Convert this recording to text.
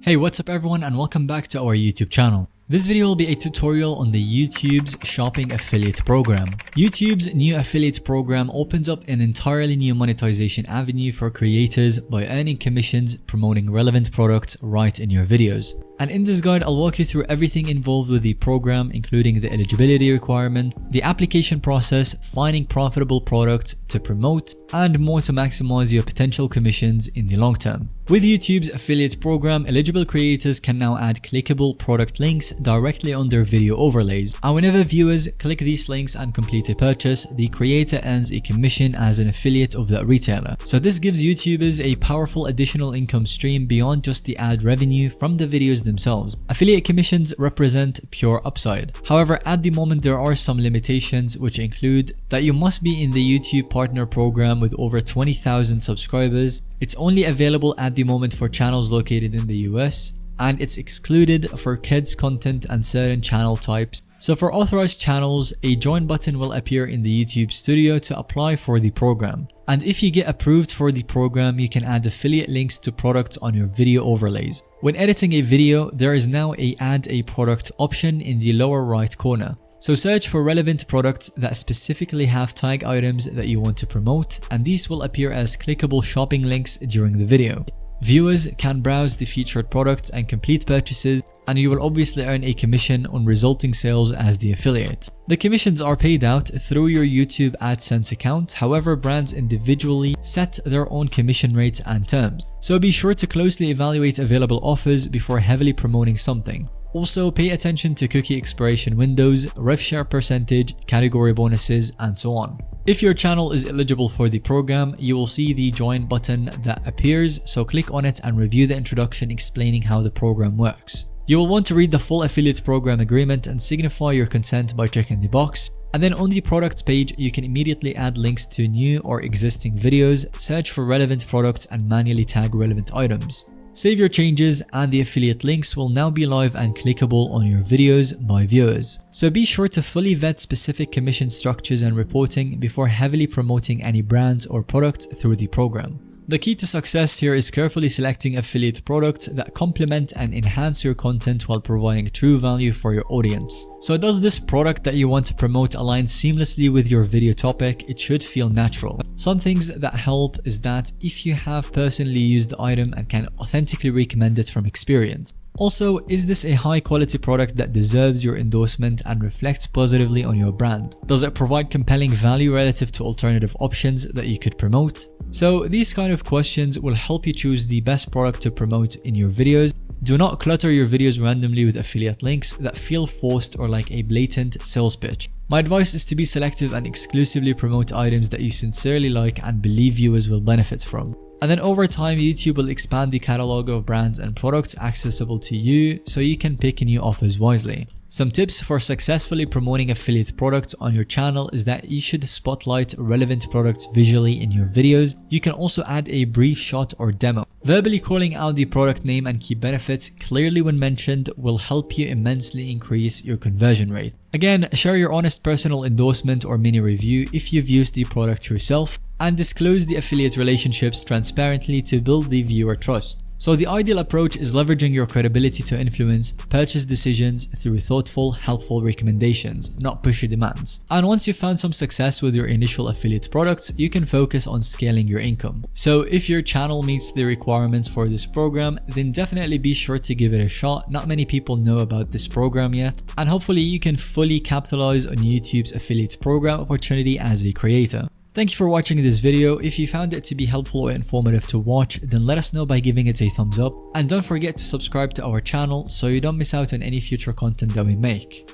Hey, what's up everyone and welcome back to our YouTube channel. This video will be a tutorial on the YouTube's shopping affiliate program. YouTube's new affiliate program opens up an entirely new monetization avenue for creators by earning commissions promoting relevant products right in your videos. And in this guide, I'll walk you through everything involved with the program, including the eligibility requirement, the application process, finding profitable products to promote, and more to maximize your potential commissions in the long term. With YouTube's affiliate program, eligible creators can now add clickable product links directly on their video overlays. And whenever viewers click these links and complete a purchase, the creator earns a commission as an affiliate of that retailer. So this gives YouTubers a powerful additional income stream beyond just the ad revenue from the videos themselves. Affiliate commissions represent pure upside. However, at the moment there are some limitations, which include that you must be in the YouTube partner program with over 20,000 subscribers. It's only available at the moment for channels located in the US, and it's excluded for kids content and certain channel types. So for authorized channels, a join button will appear in the YouTube studio to apply for the program. And if you get approved for the program, you can add affiliate links to products on your video overlays. When editing a video, there is now a add a product option in the lower right corner. So search for relevant products that specifically have tag items that you want to promote, and these will appear as clickable shopping links during the video. Viewers can browse the featured products and complete purchases, and you will obviously earn a commission on resulting sales as the affiliate. The commissions are paid out through your YouTube AdSense account. However, brands individually set their own commission rates and terms. So be sure to closely evaluate available offers before heavily promoting something. Also, pay attention to cookie expiration windows, rev share percentage, category bonuses, and so on. If your channel is eligible for the program, you will see the join button that appears, so click on it and review the introduction explaining how the program works. You will want to read the full affiliate program agreement and signify your consent by checking the box. And then on the products page, you can immediately add links to new or existing videos, search for relevant products, and manually tag relevant items. Save your changes, and the affiliate links will now be live and clickable on your videos by viewers. So be sure to fully vet specific commission structures and reporting before heavily promoting any brands or products through the program. The key to success here is carefully selecting affiliate products that complement and enhance your content while providing true value for your audience. So does this product that you want to promote align seamlessly with your video topic? It should feel natural. Some things that help is that if you have personally used the item and can authentically recommend it from experience. Also, is this a high quality product that deserves your endorsement and reflects positively on your brand? Does it provide compelling value relative to alternative options that you could promote? So these kind of questions will help you choose the best product to promote in your videos. Do not clutter your videos randomly with affiliate links that feel forced or like a blatant sales pitch. My advice is to be selective and exclusively promote items that you sincerely like and believe viewers will benefit from. And then over time, YouTube will expand the catalog of brands and products accessible to you so you can pick new offers wisely. Some tips for successfully promoting affiliate products on your channel is that you should spotlight relevant products visually in your videos. You can also add a brief shot or demo. Verbally calling out the product name and key benefits clearly when mentioned will help you immensely increase your conversion rate. Again, share your honest personal endorsement or mini review if you've used the product yourself, and disclose the affiliate relationships transparently to build the viewer trust. So the ideal approach is leveraging your credibility to influence purchase decisions through thoughtful, helpful recommendations, not pushy demands. And once you've found some success with your initial affiliate products, you can focus on scaling your income. So if your channel meets the requirements for this program, then definitely be sure to give it a shot. Not many people know about this program yet, and hopefully you can fully capitalize on YouTube's affiliate program opportunity as a creator. Thank you for watching this video. If you found it to be helpful or informative to watch, then let us know by giving it a thumbs up, and don't forget to subscribe to our channel so you don't miss out on any future content that we make.